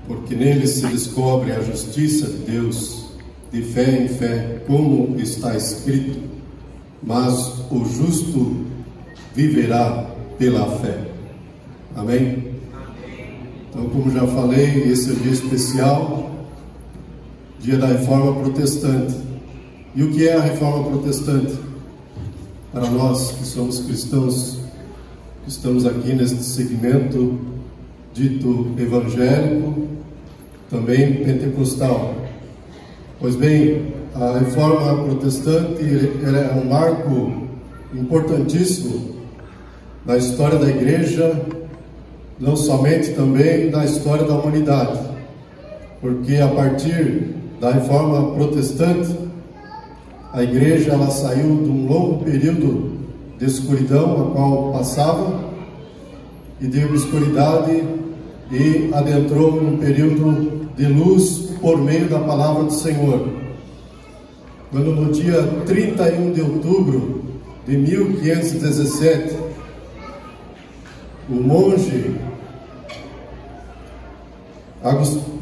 porque nele se descobre a justiça de Deus, de fé em fé, como está escrito, mas o justo viverá pela fé. Amém? Então, como já falei, esse é o dia especial, dia da Reforma Protestante. E o que é a Reforma Protestante? Para nós que somos cristãos, que estamos aqui neste segmento dito evangélico, também pentecostal. Pois bem, a Reforma Protestante ela é um marco importantíssimo na história da Igreja, não somente também na história da humanidade, porque a partir da Reforma Protestante, a Igreja ela saiu de um longo período de escuridão a qual passava, e de obscuridade, e adentrou num período de luz por meio da palavra do Senhor. Quando no dia 31 de outubro de 1517, o monge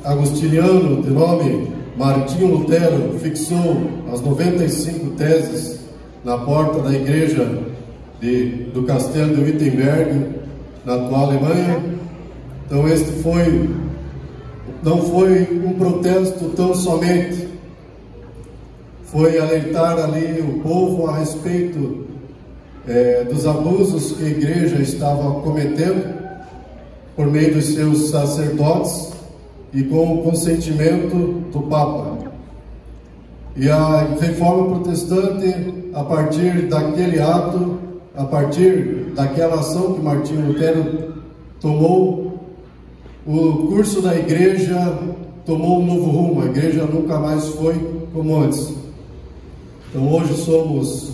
agostiniano de nome Martinho Lutero fixou as 95 teses na porta da igreja do castelo de Wittenberg, na atual Alemanha. Então este não foi um protesto tão somente, foi alertar ali o povo a respeito dos abusos que a igreja estava cometendo por meio dos seus sacerdotes e com o consentimento do Papa. E a Reforma Protestante, a partir daquele ato, a partir daquela ação que Martinho Lutero tomou, o curso da igreja tomou um novo rumo. A igreja nunca mais foi como antes. Então hoje somos,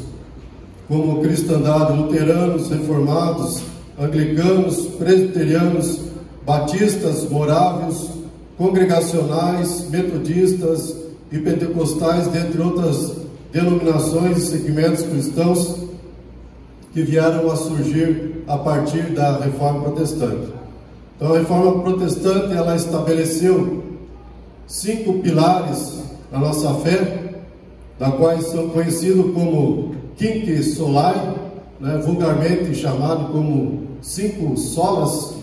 como cristandade, luteranos, reformados, anglicanos, presbiterianos, batistas, morávios, congregacionais, metodistas e pentecostais, dentre outras denominações e segmentos cristãos que vieram a surgir a partir da Reforma Protestante. Então a Reforma Protestante ela estabeleceu 5 pilares na nossa fé, da quais são conhecidos como Quinque Solae, vulgarmente chamado como 5 solas,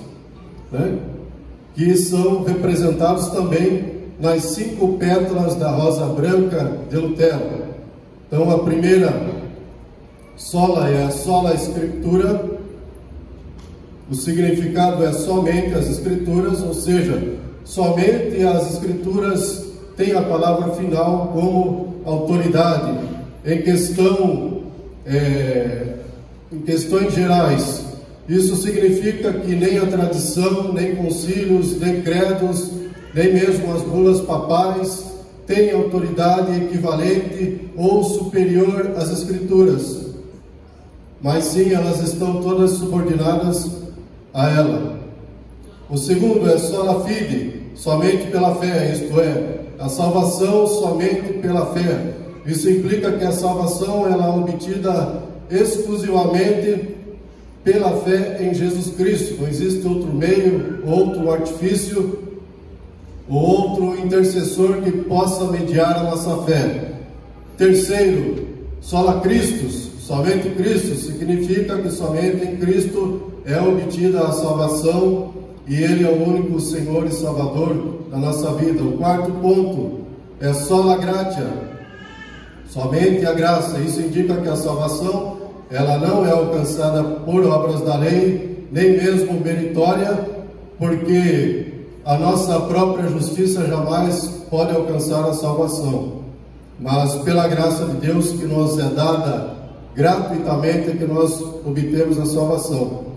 que são representados também nas 5 pétalas da rosa branca de Lutero. Então a primeira sola é a sola Escritura. O significado é somente as Escrituras, ou seja, somente as Escrituras têm a palavra final como autoridade em questões gerais. Isso significa que nem a tradição, nem concílios, nem credos, nem mesmo as bulas papais têm autoridade equivalente ou superior às Escrituras, mas sim elas estão todas subordinadas a ela. O segundo é sola fide, somente pela fé, isto é, a salvação somente pela fé. Isso implica que a salvação ela é obtida exclusivamente pela fé em Jesus Cristo. Não existe outro meio, outro artifício, ou outro intercessor que possa mediar a nossa fé. Terceiro, sola Christus, somente Cristo, significa que somente em Cristo é obtida a salvação e Ele é o único Senhor e Salvador da nossa vida. O quarto ponto é sola gratia, somente a graça. Isso indica que a salvação ela não é alcançada por obras da lei, nem mesmo meritória, porque a nossa própria justiça jamais pode alcançar a salvação, mas pela graça de Deus que nos é dada gratuitamente que nós obtemos a salvação.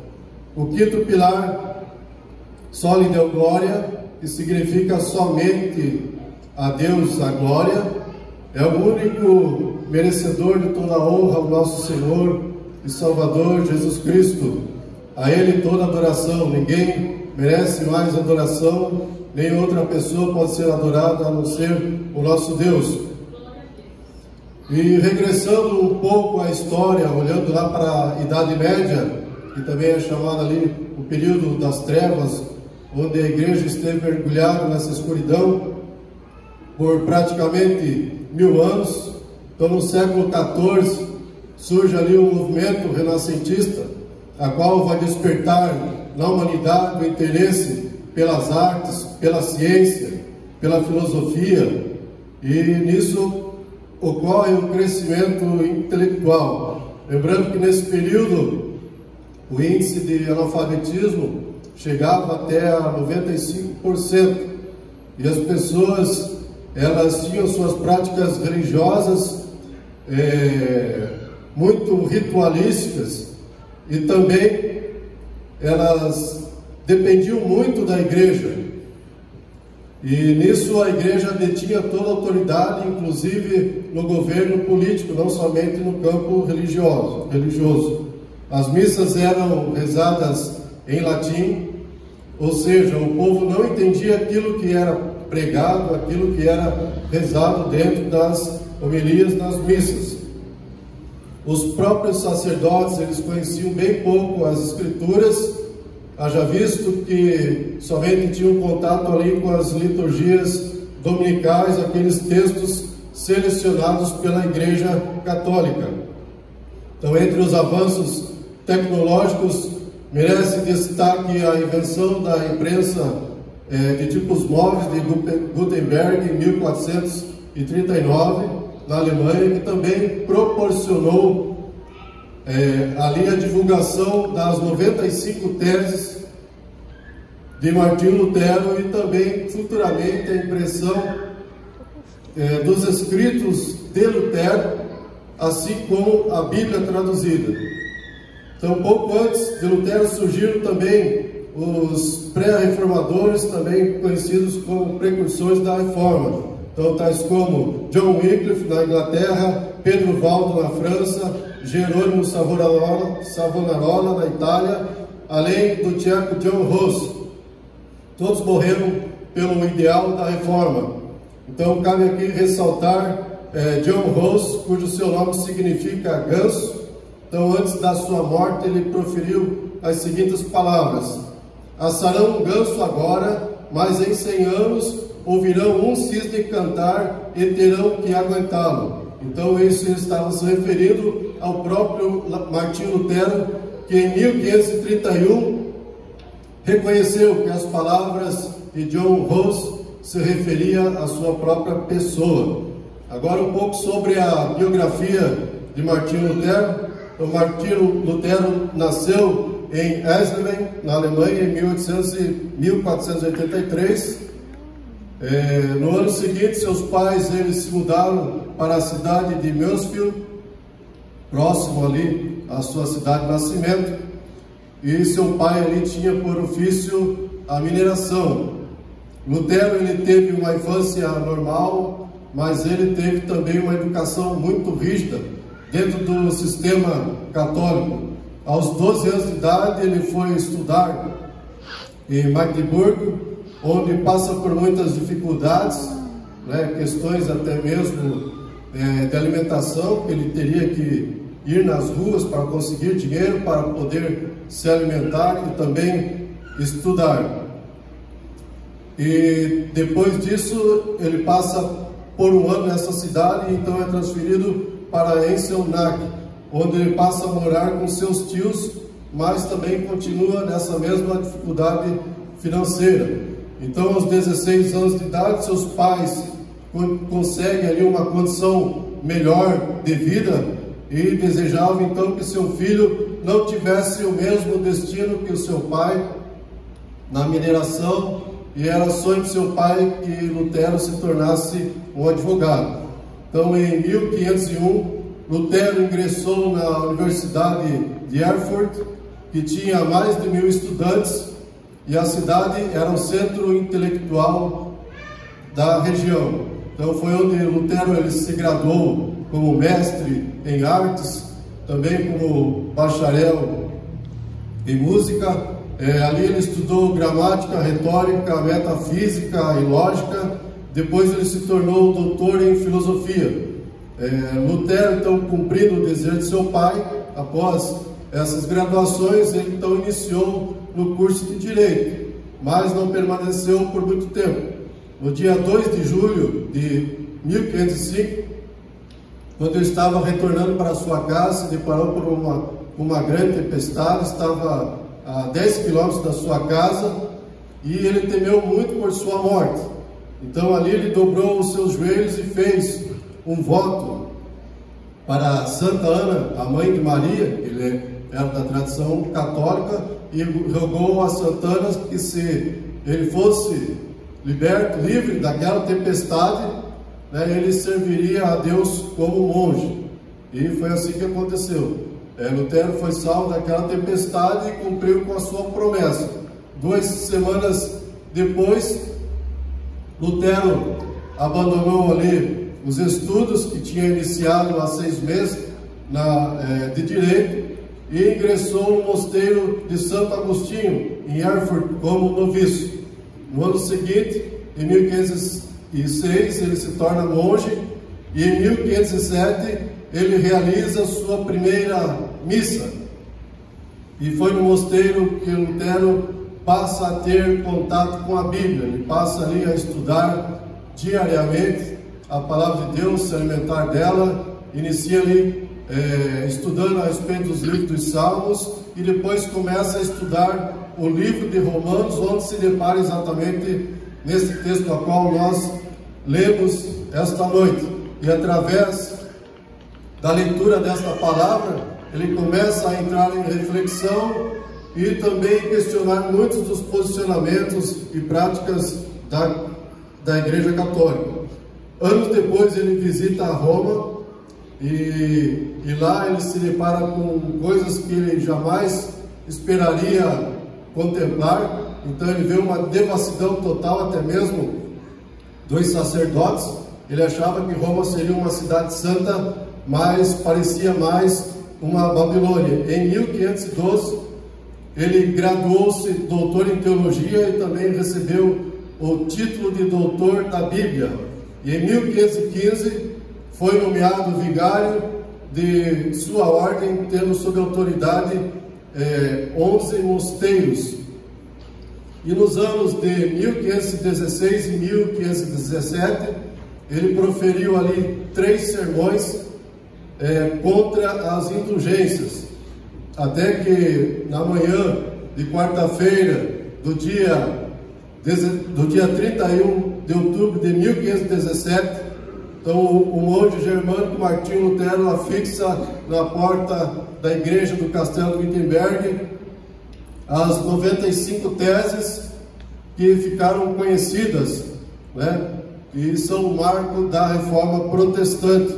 O quinto pilar, soli Deo gloria, que significa somente a Deus a glória. É o único merecedor de toda a honra, o nosso Senhor e Salvador Jesus Cristo. A Ele toda adoração. Ninguém merece mais adoração, nem outra pessoa pode ser adorada a não ser o nosso Deus. E regressando um pouco à história, olhando lá para a Idade Média, que também é chamada ali o período das trevas onde a igreja esteve mergulhada nessa escuridão por praticamente 1000 anos. Então, no século XIV, surge ali um movimento renascentista, a qual vai despertar na humanidade o interesse pelas artes, pela ciência, pela filosofia, e nisso ocorre um crescimento intelectual. Lembrando que nesse período o índice de analfabetismo chegava até a 95%, e as pessoas, elas tinham suas práticas religiosas muito ritualísticas, e também elas dependiam muito da igreja, e nisso a igreja detinha toda a autoridade, inclusive no governo político, não somente no campo religioso. As missas eram rezadas em latim, ou seja, o povo não entendia aquilo que era pregado, aquilo que era rezado dentro das homilias das missas. Os próprios sacerdotes, eles conheciam bem pouco as escrituras, haja visto que somente tinham contato ali com as liturgias dominicais, aqueles textos selecionados pela Igreja Católica. Então, entre os avanços tecnológicos, merece destaque a invenção da imprensa de tipos móveis de Gutenberg em 1439, na Alemanha, que também proporcionou ali a divulgação das 95 teses de Martinho Lutero, e também futuramente a impressão dos escritos de Lutero, assim como a Bíblia traduzida. Então, pouco antes de Lutero surgiram também os pré-reformadores, também conhecidos como precursores da Reforma. Então, tais como John Wycliffe na Inglaterra, Pedro Valdo na França, Jerônimo Savonarola na Itália, além do tcheco John Hus. Todos morreram pelo ideal da Reforma. Então, cabe aqui ressaltar John Hus, cujo seu nome significa ganso. Então, antes da sua morte, ele proferiu as seguintes palavras: assarão um ganso agora, mas em 100 anos ouvirão um cisne cantar e terão que aguentá-lo. Então, isso estava se referindo ao próprio Martinho Lutero, que em 1531 reconheceu que as palavras de John Hus se referia à sua própria pessoa. Agora, um pouco sobre a biografia de Martinho Lutero. O Martinho Lutero nasceu em Eisleben, na Alemanha, em 1483. No ano seguinte, seus pais eles se mudaram para a cidade de Mansfield, próximo ali à sua cidade de nascimento, e seu pai ali tinha por ofício a mineração. Lutero ele teve uma infância normal, mas ele teve também uma educação muito rígida dentro do sistema católico. Aos 12 anos de idade ele foi estudar em Magdeburgo, onde passa por muitas dificuldades, questões até mesmo de alimentação, que ele teria que ir nas ruas para conseguir dinheiro para poder se alimentar e também estudar. E depois disso ele passa por um ano nessa cidade, e então é transferido para Eisenach, onde ele passa a morar com seus tios, mas também continua nessa mesma dificuldade financeira. Então, aos 16 anos de idade, seus pais conseguem ali uma condição melhor de vida, e desejavam então que seu filho não tivesse o mesmo destino que o seu pai na mineração, e era sonho de seu pai que Lutero se tornasse um advogado. Então, em 1501, Lutero ingressou na Universidade de Erfurt, que tinha mais de 1000 estudantes, e a cidade era o centro intelectual da região. Então foi onde Lutero ele se graduou como mestre em artes, também como bacharel em música. Ali ele estudou gramática, retórica, metafísica e lógica. Depois ele se tornou doutor em filosofia. Lutero, então, cumprindo o desejo de seu pai, após essas graduações, ele então iniciou no curso de Direito. mas não permaneceu por muito tempo. No dia 2 de julho de 1505, quando ele estava retornando para sua casa, se deparou por uma grande tempestade, estava a 10 quilômetros da sua casa, e ele temeu muito por sua morte. Então ali ele dobrou os seus joelhos e fez um voto para Santa Ana, a mãe de Maria. Ele era da tradição católica, e rogou a Santa Ana que, se ele fosse livre daquela tempestade, né, ele serviria a Deus como monge. E foi assim que aconteceu. Lutero foi salvo daquela tempestade e cumpriu com a sua promessa. 2 semanas depois, Lutero abandonou ali os estudos que tinha iniciado há 6 meses de Direito, e ingressou no mosteiro de Santo Agostinho, em Erfurt, como noviço. No ano seguinte, em 1506, ele se torna monge, e em 1507 ele realiza sua primeira missa. E foi no mosteiro que Lutero passa a ter contato com a Bíblia. Ele passa ali a estudar diariamente a palavra de Deus, se alimentar dela. Inicia ali estudando a respeito dos livros dos Salmos, e depois começa a estudar o livro de Romanos, onde se depara exatamente nesse texto a qual nós lemos esta noite. E através da leitura desta palavra, ele começa a entrar em reflexão e também questionar muitos dos posicionamentos e práticas da Igreja Católica. Anos depois ele visita Roma, e lá ele se depara com coisas que ele jamais esperaria contemplar. Então ele vê uma devassidão total, até mesmo dos sacerdotes. Ele achava que Roma seria uma cidade santa, mas parecia mais uma Babilônia. Em 1512, ele graduou-se doutor em teologia e também recebeu o título de doutor da Bíblia. E em 1515 foi nomeado vigário de sua ordem, tendo sob autoridade 11 mosteiros. E nos anos de 1516 e 1517, ele proferiu ali 3 sermões contra as indulgências, até que na manhã de quarta-feira do dia 31 de outubro de 1517, então o monge germânico Martinho Lutero afixa na porta da igreja do Castelo de Wittenberg as 95 teses que ficaram conhecidas, né, e são o marco da reforma protestante.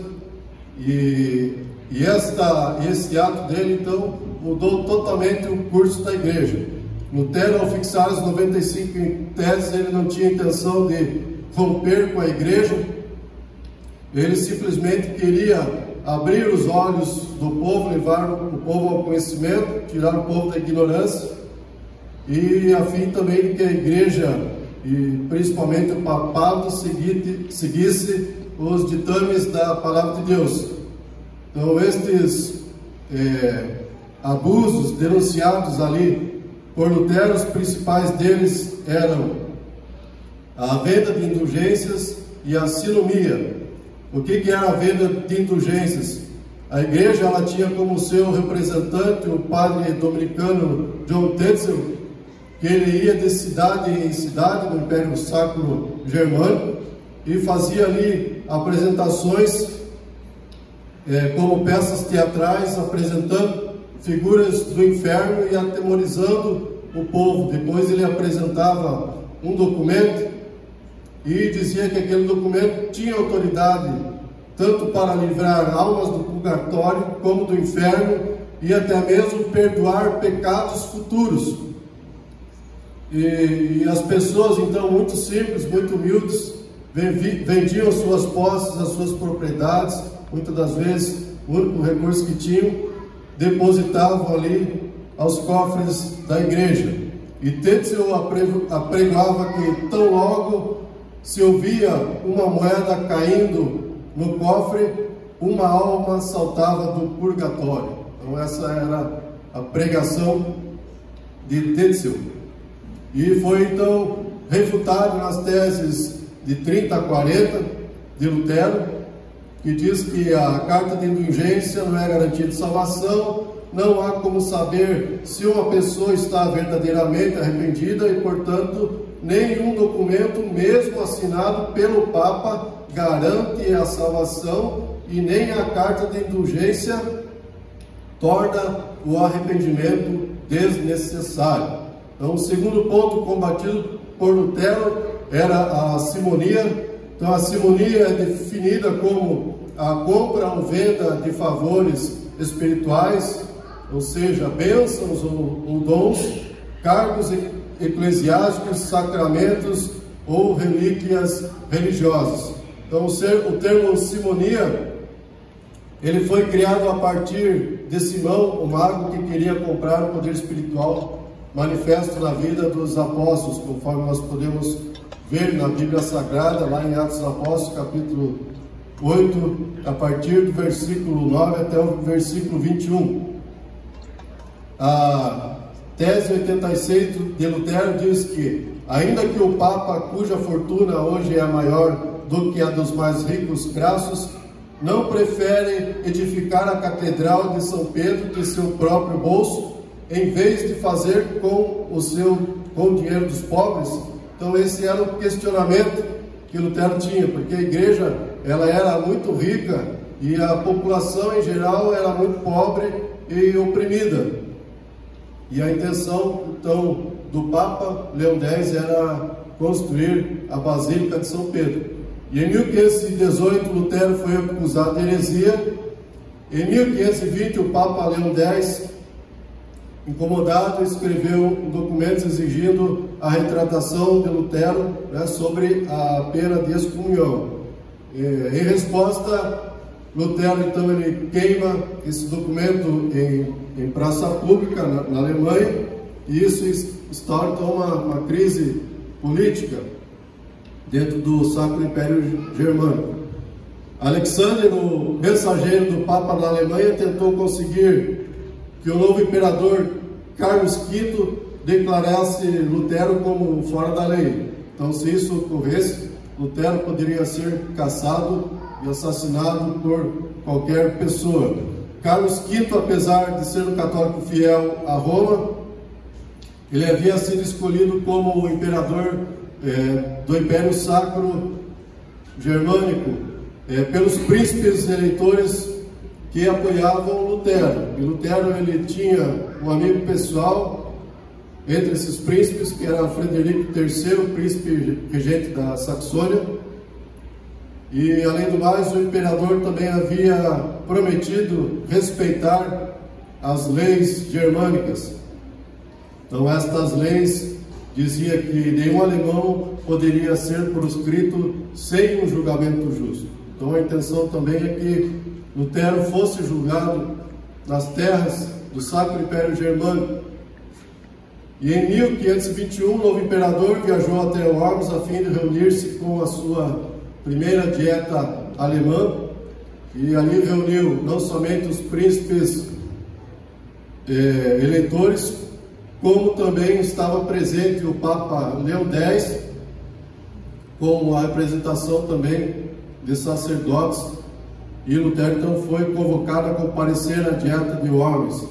E esse ato dele, então, mudou totalmente o curso da igreja. Lutero, ao fixar as 95 teses, ele não tinha intenção de romper com a igreja. Ele simplesmente queria abrir os olhos do povo, levar o povo ao conhecimento, tirar o povo da ignorância, e a fim também de que a igreja, e principalmente o papado, seguisse os ditames da palavra de Deus. Então estes abusos denunciados ali por Lutero, os principais deles eram a venda de indulgências e a sinomia. O que era a venda de indulgências? A igreja, ela tinha como seu representante o padre dominicano John Tetzel, que ele ia de cidade em cidade no Império Sacro Germânico e fazia ali apresentações como peças teatrais, apresentando figuras do inferno e atemorizando o povo. Depois ele apresentava um documento e dizia que aquele documento tinha autoridade tanto para livrar almas do purgatório como do inferno, e até mesmo perdoar pecados futuros. E as pessoas, então, muito simples, muito humildes, vendiam suas posses, as suas propriedades, muitas das vezes o único recurso que tinham, depositavam ali aos cofres da igreja. E Tetzel apregoava que tão logo se ouvia uma moeda caindo no cofre, uma alma saltava do purgatório. Então essa era a pregação de Tetzel. E foi então refutado nas teses de 30 a 40 de Lutero, que diz que a carta de indulgência não é garantia de salvação, não há como saber se uma pessoa está verdadeiramente arrependida e, portanto, nenhum documento, mesmo assinado pelo Papa, garante a salvação, e nem a carta de indulgência torna o arrependimento desnecessário. Então, o segundo ponto combatido por Lutero era a simonia. Então, a simonia é definida como a compra ou venda de favores espirituais, ou seja, bênçãos ou dons, cargos eclesiásticos, sacramentos ou relíquias religiosas. Então, o termo simonia, ele foi criado a partir de Simão, o mago que queria comprar o poder espiritual manifesto na vida dos apóstolos, conforme nós podemos ver na Bíblia Sagrada, lá em Atos dos Apóstolos, capítulo 8, a partir do versículo 9 até o versículo 21. A tese 86 de Lutero diz que, ainda que o Papa, cuja fortuna hoje é maior do que a dos mais ricos crassos, não prefere edificar a Catedral de São Pedro de seu próprio bolso, em vez de fazer com o dinheiro dos pobres. Então esse era o questionamento que Lutero tinha, porque a igreja ela era muito rica e a população em geral era muito pobre e oprimida. E a intenção então do Papa Leão X era construir a Basílica de São Pedro. E em 1518 Lutero foi acusado de heresia. Em 1520 o Papa Leão X, incomodado, escreveu documentos exigindo a retratação de Lutero, sobre a pena de excomunhão. Em resposta, Lutero então ele queima esse documento em praça pública na Alemanha, e isso instaura então uma crise política dentro do Sacro Império Germânico. Alexandre, o mensageiro do Papa na Alemanha, tentou conseguir que o novo imperador Carlos V declarasse Lutero como fora da lei. Então, se isso ocorresse, Lutero poderia ser caçado e assassinado por qualquer pessoa. Carlos V, apesar de ser um católico fiel a Roma, ele havia sido escolhido como o imperador do Império Sacro Germânico pelos príncipes eleitores que apoiavam Lutero. E Lutero ele tinha um amigo pessoal entre esses príncipes, que era Frederico III, príncipe regente da Saxônia. E além do mais, o imperador também havia prometido respeitar as leis germânicas. Então estas leis diziam que nenhum alemão poderia ser proscrito sem um julgamento justo. Então a intenção também é que Lutero fosse julgado nas terras do Sacro Império Germânico. E em 1521, o novo imperador viajou até Worms a fim de reunir-se com a sua primeira dieta alemã, e ali reuniu não somente os príncipes eleitores, como também estava presente o Papa Leão X, com a representação também de sacerdotes. E Lutero então foi convocado a comparecer à dieta de Worms,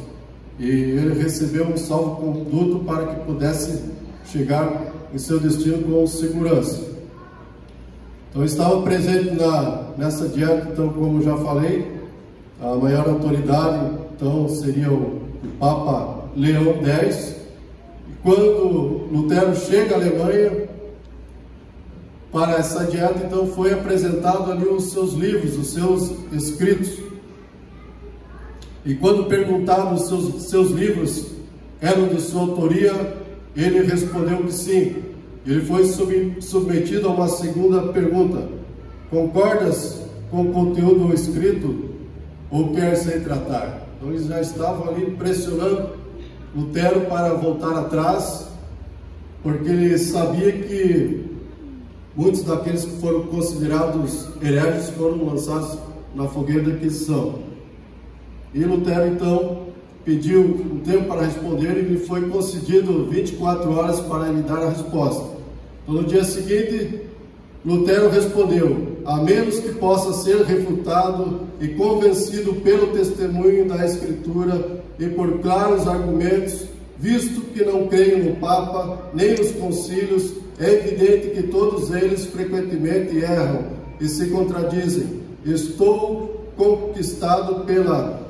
e ele recebeu um salvo-conduto para que pudesse chegar em seu destino com segurança. Então estava presente nessa dieta, então, como já falei, a maior autoridade então seria o Papa Leão X. E quando Lutero chega à Alemanha para essa dieta, então foi apresentado ali os seus livros, os seus escritos. E quando perguntado se os seus livros eram de sua autoria, ele respondeu que sim. Ele foi submetido a uma segunda pergunta: concordas com o conteúdo escrito ou queres retratar? Então eles já estavam ali pressionando Lutero para voltar atrás, porque ele sabia que muitos daqueles que foram considerados hereges foram lançados na fogueira da Inquisição. E Lutero então pediu um tempo para responder e lhe foi concedido 24 horas para lhe dar a resposta. Então, no dia seguinte, Lutero respondeu: a menos que possa ser refutado e convencido pelo testemunho da Escritura e por claros argumentos, visto que não creio no Papa nem nos concílios, é evidente que todos eles frequentemente erram e se contradizem. Estou conquistado pela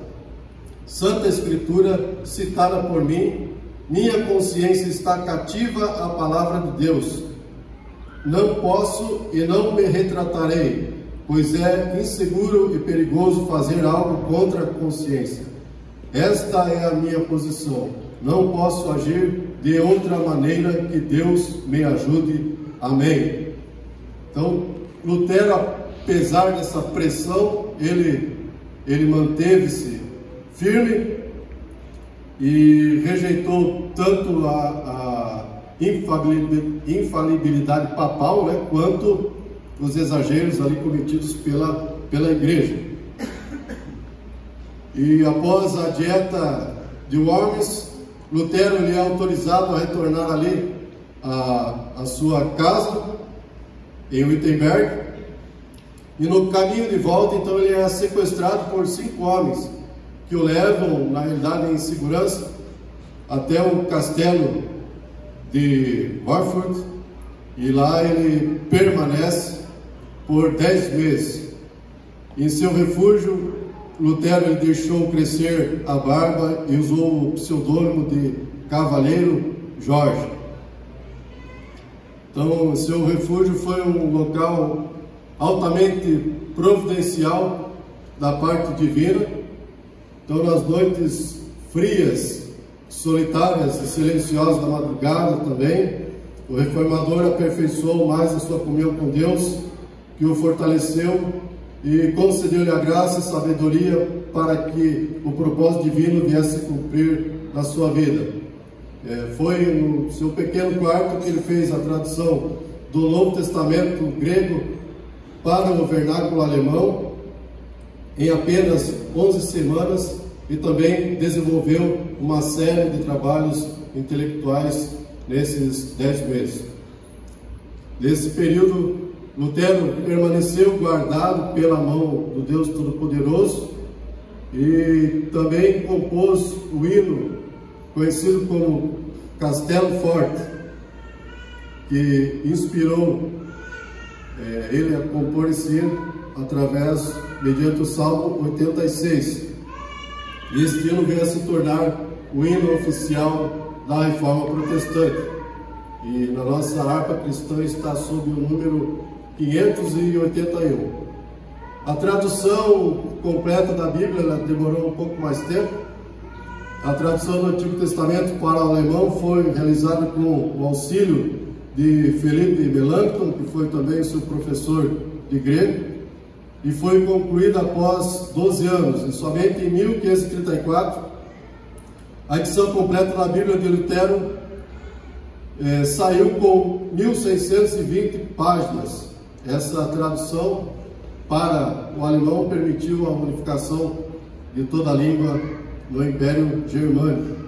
Santa Escritura citada por mim, minha consciência está cativa à palavra de Deus. Não posso e não me retratarei, pois é inseguro e perigoso fazer algo contra a consciência. Esta é a minha posição. Não posso agir de outra maneira, que Deus me ajude. Amém. Então, Lutero, apesar dessa pressão, ele manteve-se firme e rejeitou tanto a infalibilidade papal, né, quanto os exageros ali cometidos pela igreja. E após a dieta de Worms, Lutero ele é autorizado a retornar ali à sua casa em Wittenberg, e no caminho de volta, então, ele é sequestrado por 5 homens que o levam, na realidade, em segurança até o castelo de Warfurt, e lá ele permanece por 10 meses. Em seu refúgio, Lutero ele deixou crescer a barba e usou o pseudônimo de Cavaleiro Jorge. Então, seu refúgio foi um local altamente providencial da parte divina. Então, nas noites frias, solitárias e silenciosas da madrugada também, o reformador aperfeiçoou mais a sua comunhão com Deus, que o fortaleceu e concedeu-lhe a graça e sabedoria para que o propósito divino viesse a cumprir na sua vida. Foi no seu pequeno quarto que ele fez a tradução do Novo Testamento grego para o vernáculo alemão em apenas 11 semanas, e também desenvolveu uma série de trabalhos intelectuais nesses 10 meses. Nesse período, Lutero permaneceu guardado pela mão do Deus Todo-Poderoso e também compôs o hino conhecido como Castelo Forte, que inspirou ele a compor esse hino mediante o Salmo 86. E este hino veio a se tornar o hino oficial da Reforma Protestante. E na nossa harpa cristã está sob o número 581. A tradução completa da Bíblia ela demorou um pouco mais tempo. A tradução do Antigo Testamento para o alemão foi realizada com o auxílio de Felipe Melanchthon, que foi também seu professor de grego, e foi concluída após 12 anos. E somente em 1534, a edição completa da Bíblia de Lutero saiu com 1620 páginas. Essa tradução para o alemão permitiu a unificação de toda a língua no Império Germânico.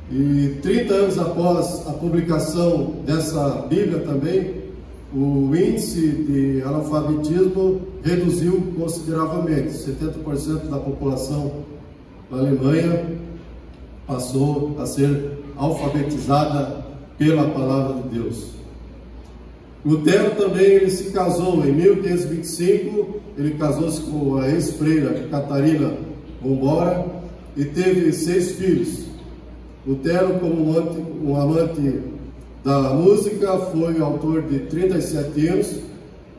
E 30 anos após a publicação dessa Bíblia também, o índice de analfabetismo reduziu consideravelmente. 70% da população da Alemanha passou a ser alfabetizada pela palavra de Deus. Lutero também ele se casou em 1525, ele casou-se com a ex-freira Catarina Bombora e teve 6 filhos. Lutero, como um amante da música, foi autor de 37 hinos,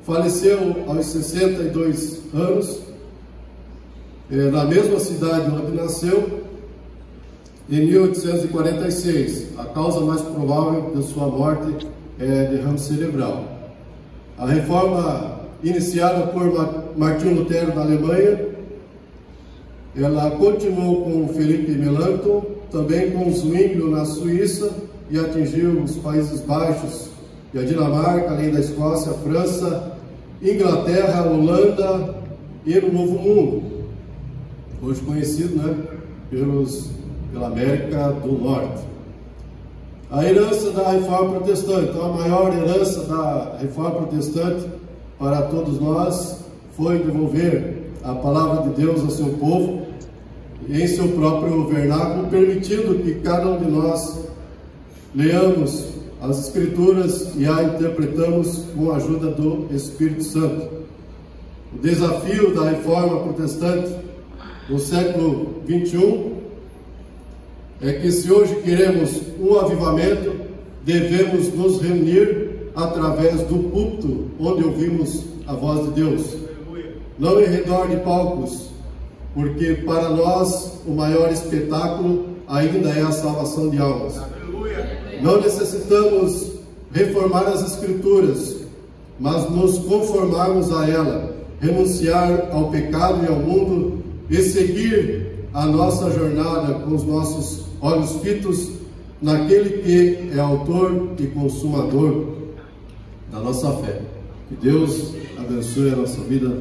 faleceu aos 62 anos, na mesma cidade onde nasceu, em 1846. A causa mais provável de sua morte é derrame cerebral. A reforma iniciada por Martinho Lutero na Alemanha, ela continuou com Felipe Melanchthon, também com Zwinglio na Suíça, e atingiu os Países Baixos e a Dinamarca, além da Escócia, França, Inglaterra, Holanda e no Novo Mundo, hoje conhecido, né, pela América do Norte. A herança da Reforma Protestante, então a maior herança da Reforma Protestante para todos nós foi devolver a palavra de Deus ao seu povo em seu próprio vernáculo, permitindo que cada um de nós leamos as Escrituras e a interpretamos com a ajuda do Espírito Santo. O desafio da Reforma Protestante no século XXI é que, se hoje queremos um avivamento, devemos nos reunir através do púlpito onde ouvimos a voz de Deus, não em redor de palcos, porque para nós o maior espetáculo ainda é a salvação de almas. Não necessitamos reformar as Escrituras, mas nos conformarmos a ela, renunciar ao pecado e ao mundo e seguir a nossa jornada com os nossos olhos fitos naquele que é autor e consumador da nossa fé. Que Deus abençoe a nossa vida.